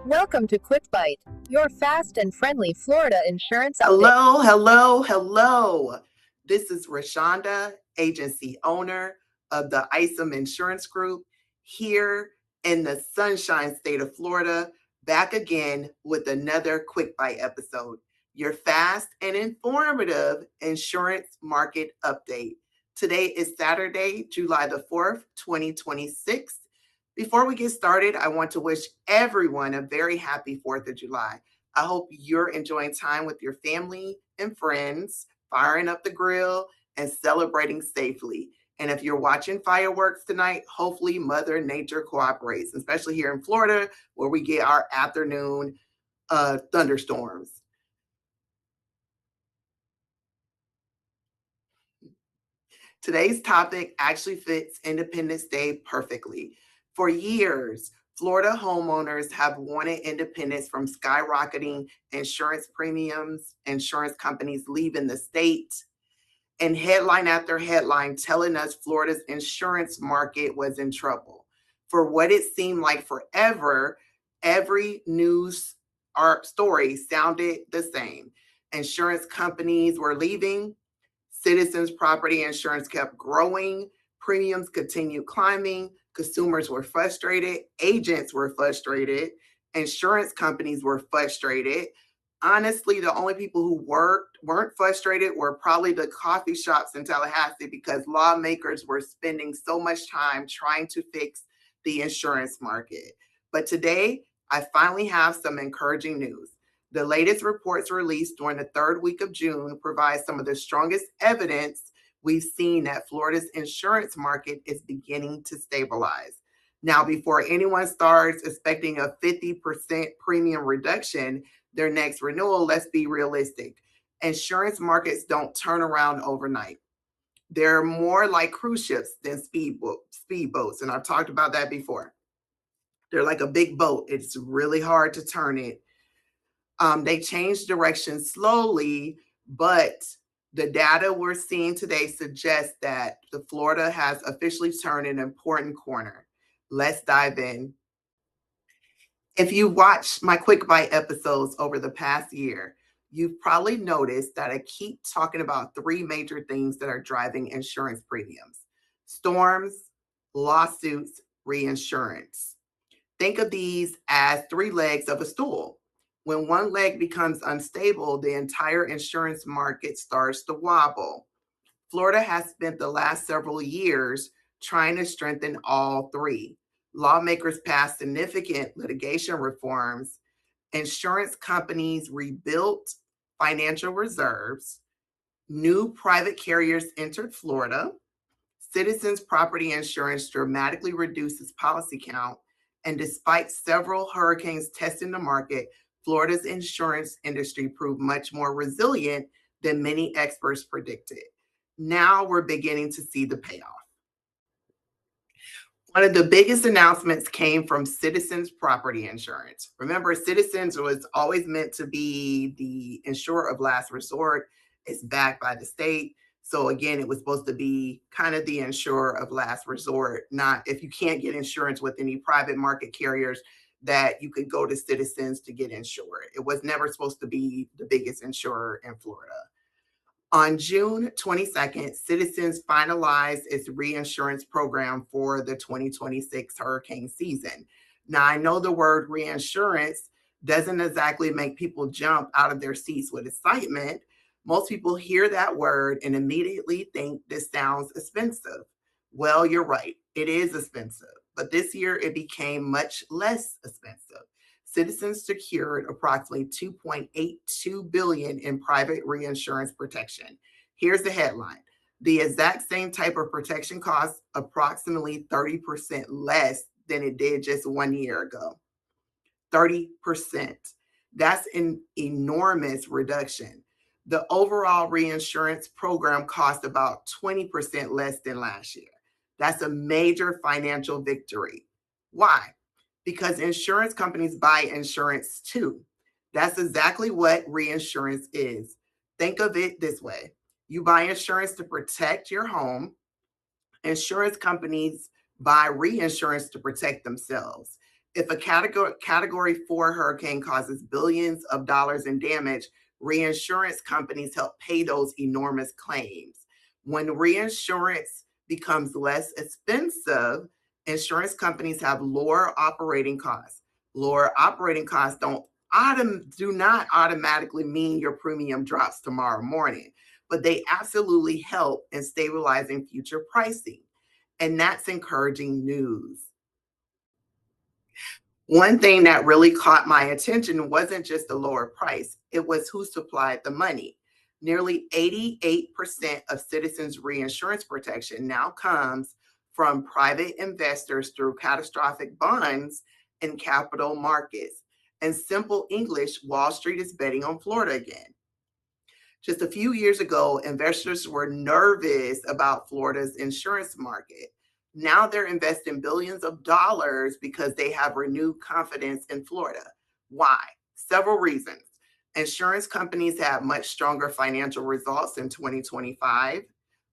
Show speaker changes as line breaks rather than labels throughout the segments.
Welcome to Quick Bite, your fast and friendly Florida insurance update.
Hello. This is Rashonda, agency owner of the ISOM Insurance Group, here in the Sunshine State of Florida, back again with another Quick Bite episode, your fast and informative insurance market update. Today is Saturday, July the 4th, 2026. Before we get started, I want to wish everyone a very happy 4th of July. I hope you're enjoying time with your family and friends, firing up the grill and celebrating safely. And if you're watching fireworks tonight, hopefully Mother Nature cooperates, especially here in Florida where we get our afternoon thunderstorms. Today's topic actually fits Independence Day perfectly. For years, Florida homeowners have wanted independence from skyrocketing insurance premiums, insurance companies leaving the state, and headline after headline telling us Florida's insurance market was in trouble. For what it seemed like forever, every news story sounded the same. Insurance companies were leaving, Citizens property insurance kept growing, premiums continued climbing, consumers were frustrated, agents were frustrated, insurance companies were frustrated. Honestly, the only people who weren't frustrated were probably the coffee shops in Tallahassee because lawmakers were spending so much time trying to fix the insurance market. But today, I finally have some encouraging news. The latest reports released during the third week of June provide some of the strongest evidence we've seen that Florida's insurance market is beginning to stabilize. Now, before anyone starts expecting a 50% premium reduction their next renewal, let's be realistic. Insurance markets don't turn around overnight. They're more like cruise ships than speedboats, and I've talked about that before. They're like a big boat. It's really hard to turn it. They change direction slowly, but the data we're seeing today suggests that the Florida has officially turned an important corner. Let's dive in. If you watch my Quick Bite episodes over the past year, you've probably noticed that I keep talking about three major things that are driving insurance premiums: storms, lawsuits, reinsurance. Think of these as three legs of a stool. When one leg becomes unstable, the entire insurance market starts to wobble. Florida has spent the last several years trying to strengthen all three. Lawmakers passed significant litigation reforms. Insurance companies rebuilt financial reserves. New private carriers entered Florida. Citizens property insurance dramatically reduces policy count. And despite several hurricanes testing the market, Florida's insurance industry proved much more resilient than many experts predicted. Now we're beginning to see the payoff. One of the biggest announcements came from Citizens Property Insurance. Remember, Citizens was always meant to be the insurer of last resort. It's backed by the state. So again, it was supposed to be kind of the insurer of last resort, not if you can't get insurance with any private market carriers, that you could go to Citizens to get insured. It was never supposed to be the biggest insurer in Florida. On June 22nd, Citizens finalized its reinsurance program for the 2026 hurricane season. Now, I know the word reinsurance doesn't exactly make people jump out of their seats with excitement. Most people hear that word and immediately think this sounds expensive. Well, you're right, it is expensive, but this year it became much less expensive. Citizens secured approximately $2.82 billion in private reinsurance protection. Here's the headline. The exact same type of protection costs approximately 30% less than it did just 1 year ago. 30%. That's an enormous reduction. The overall reinsurance program cost about 20% less than last year. That's a major financial victory. Why? Because insurance companies buy insurance too. That's exactly what reinsurance is. Think of it this way. You buy insurance to protect your home. Insurance companies buy reinsurance to protect themselves. If a category 4 hurricane causes billions of dollars in damage, reinsurance companies help pay those enormous claims. When reinsurance becomes less expensive, insurance companies have lower operating costs. Lower operating costs do not automatically mean your premium drops tomorrow morning, but they absolutely help in stabilizing future pricing. And that's encouraging news. One thing that really caught my attention wasn't just the lower price, it was who supplied the money. Nearly 88% of citizens' reinsurance protection now comes from private investors through catastrophic bonds and capital markets. In simple English, Wall Street is betting on Florida again. Just a few years ago, investors were nervous about Florida's insurance market. Now they're investing billions of dollars because they have renewed confidence in Florida. Why? Several reasons. Insurance companies have much stronger financial results in 2025.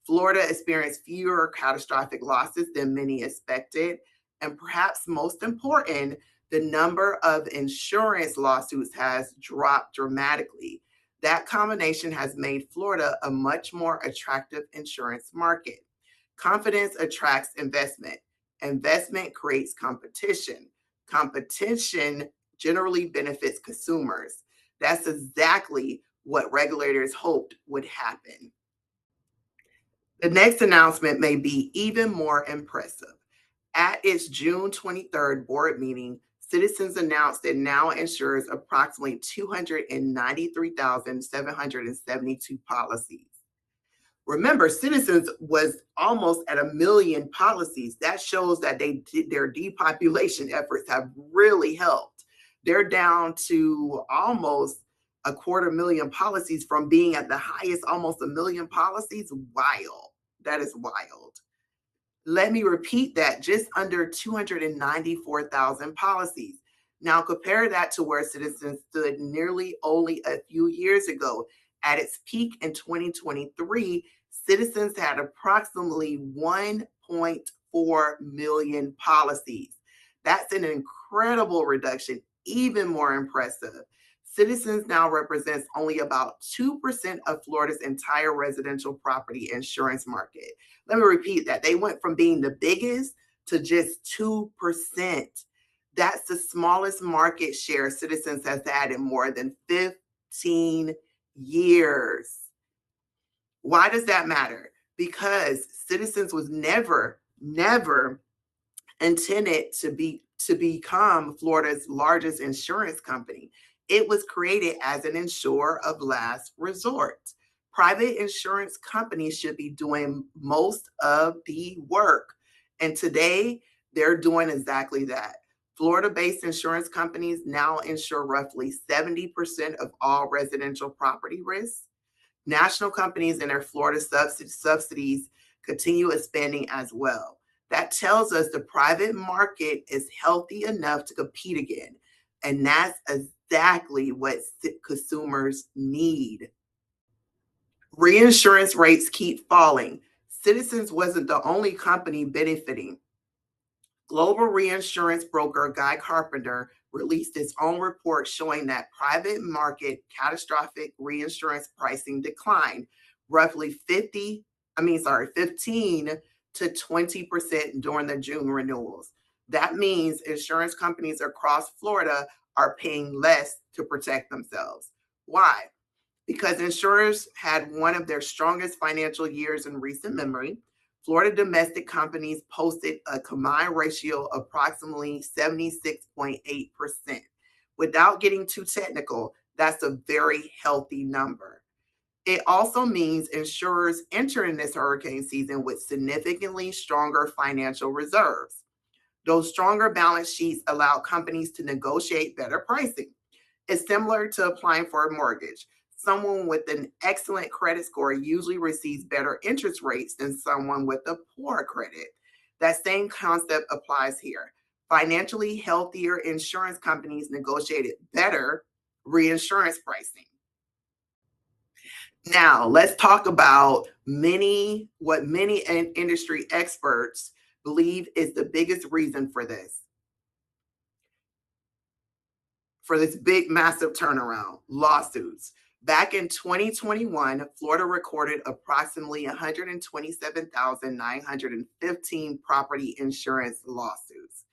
Florida experienced fewer catastrophic losses than many expected. And perhaps most important, the number of insurance lawsuits has dropped dramatically. That combination has made Florida a much more attractive insurance market. Confidence attracts investment. Investment creates competition. Competition generally benefits consumers. That's exactly what regulators hoped would happen. The next announcement may be even more impressive. At its June 23rd board meeting, Citizens announced it now insures approximately 293,772 policies. Remember, Citizens was almost at 1 million policies. That shows that their depopulation efforts have really helped. They're down to almost 250,000 policies from being at the highest, almost 1 million policies. Wild. That is wild. Let me repeat that, just under 294,000 policies. Now compare that to where Citizens stood nearly only a few years ago. At its peak in 2023, Citizens had approximately 1.4 million policies. That's an incredible reduction, even more impressive. Citizens now represents only about 2% of Florida's entire residential property insurance market. Let me repeat that. They went from being the biggest to just 2%. That's the smallest market share Citizens has had in more than 15 years. Why does that matter? Because Citizens was never intended to become Florida's largest insurance company. It was created as an insurer of last resort. Private insurance companies should be doing most of the work. And today, they're doing exactly that. Florida-based insurance companies now insure roughly 70% of all residential property risks. National companies and their Florida subsidies continue expanding as well. That tells us the private market is healthy enough to compete again. And that's exactly what consumers need. Reinsurance rates keep falling. Citizens wasn't the only company benefiting. Global reinsurance broker Guy Carpenter released its own report showing that private market catastrophic reinsurance pricing declined roughly 15 to 20% during the June renewals. That means insurance companies across Florida are paying less to protect themselves. Why? Because insurers had one of their strongest financial years in recent memory. Florida domestic companies posted a combined ratio of approximately 76.8%. Without getting too technical, that's a very healthy number. It also means insurers entering this hurricane season with significantly stronger financial reserves. Those stronger balance sheets allow companies to negotiate better pricing. It's similar to applying for a mortgage. Someone with an excellent credit score usually receives better interest rates than someone with a poor credit. That same concept applies here. Financially healthier insurance companies negotiated better reinsurance pricing. Now, let's talk about what many industry experts believe is the biggest reason for this. for this big, massive turnaround, lawsuits. Back in 2021, Florida recorded approximately 127,915 property insurance lawsuits.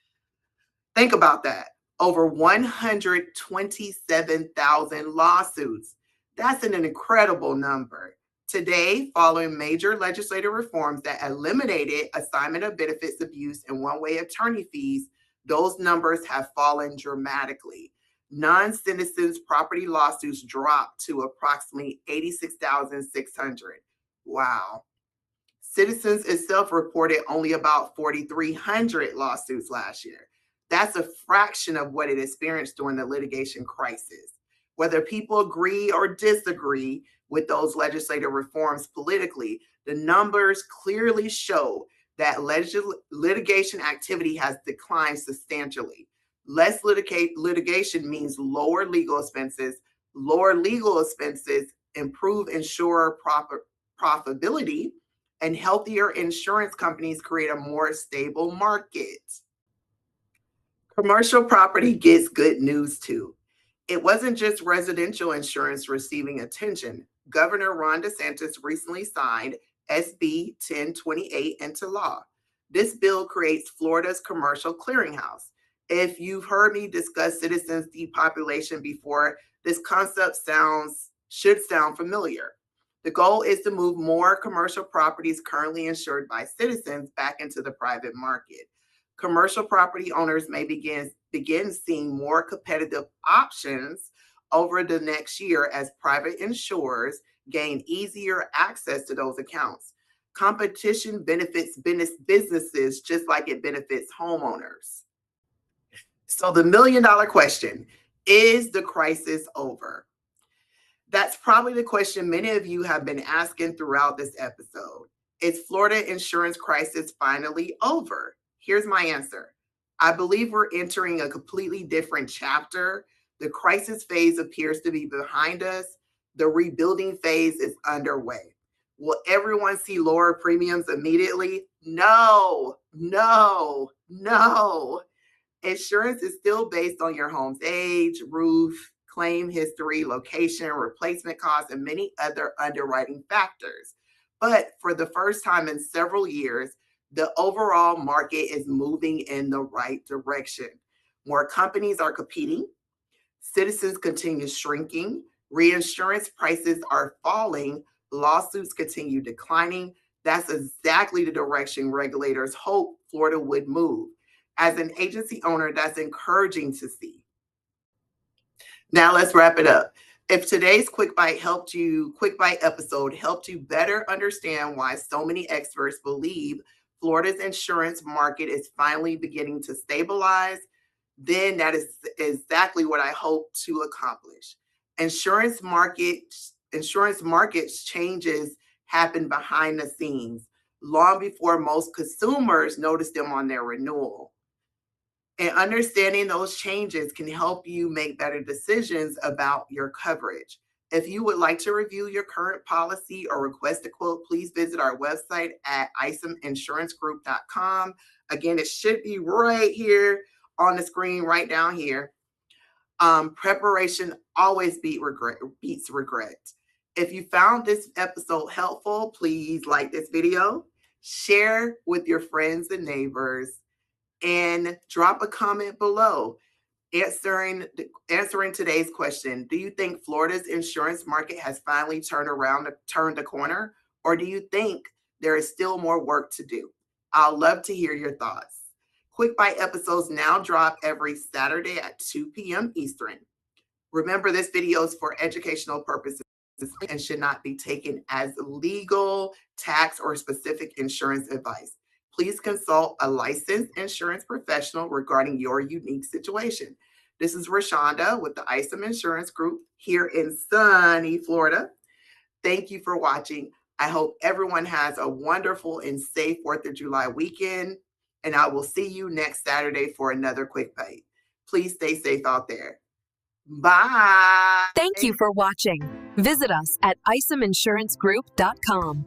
Think about that. Over 127,000 lawsuits. That's an incredible number. Today, following major legislative reforms that eliminated assignment of benefits abuse and one-way attorney fees, those numbers have fallen dramatically. Non-citizens property lawsuits dropped to approximately 86,600. Wow. Citizens itself reported only about 4,300 lawsuits last year. That's a fraction of what it experienced during the litigation crisis. Whether people agree or disagree with those legislative reforms politically, the numbers clearly show that litigation activity has declined substantially. Less litigation means lower legal expenses. Lower legal expenses improve insurer profitability, and healthier insurance companies create a more stable market. Commercial property gets good news too. It wasn't just residential insurance receiving attention. Governor Ron DeSantis recently signed SB 1028 into law. This bill creates Florida's Commercial Clearinghouse. If you've heard me discuss citizens depopulation before, this concept should sound familiar. The goal is to move more commercial properties currently insured by citizens back into the private market. Commercial property owners may begin seeing more competitive options over the next year as private insurers gain easier access to those accounts. Competition benefits businesses just like it benefits homeowners. So the million-dollar question, is the crisis over? That's probably the question many of you have been asking throughout this episode. Is Florida insurance crisis finally over? Here's my answer. I believe we're entering a completely different chapter. The crisis phase appears to be behind us. The rebuilding phase is underway. Will everyone see lower premiums immediately? No. Insurance is still based on your home's age, roof, claim history, location, replacement costs, and many other underwriting factors. But for the first time in several years, the overall market is moving in the right direction. More companies are competing. Citizens continue shrinking. Reinsurance prices are falling. Lawsuits continue declining. That's exactly the direction regulators hoped Florida would move. As an agency owner, that's encouraging to see. Now let's wrap it up. If today's Quick Bite episode helped you better understand why so many experts believe Florida's insurance market is finally beginning to stabilize, then that is exactly what I hope to accomplish. Insurance markets changes happen behind the scenes, long before most consumers notice them on their renewal. And understanding those changes can help you make better decisions about your coverage. If you would like to review your current policy or request a quote, please visit our website at isomInsuranceGroup.com. Again, it should be right here on the screen, right down here. Preparation always beats regret. If you found this episode helpful, please like this video, share with your friends and neighbors, and drop a comment below answering today's question. Do you think Florida's insurance market has finally turned the corner, or do you think there is still more work to do? I'll love to hear your thoughts. Quick Bite episodes now drop every Saturday at 2 p.m. Eastern. Remember, this video is for educational purposes and should not be taken as legal, tax, or specific insurance advice. Please consult a licensed insurance professional regarding your unique situation. This is Rashonda with the ISOM Insurance Group here in sunny Florida. Thank you for watching. I hope everyone has a wonderful and safe 4th of July weekend, and I will see you next Saturday for another Quick Bite. Please stay safe out there. Bye.
Thank you for watching. Visit us at isomInsuranceGroup.com.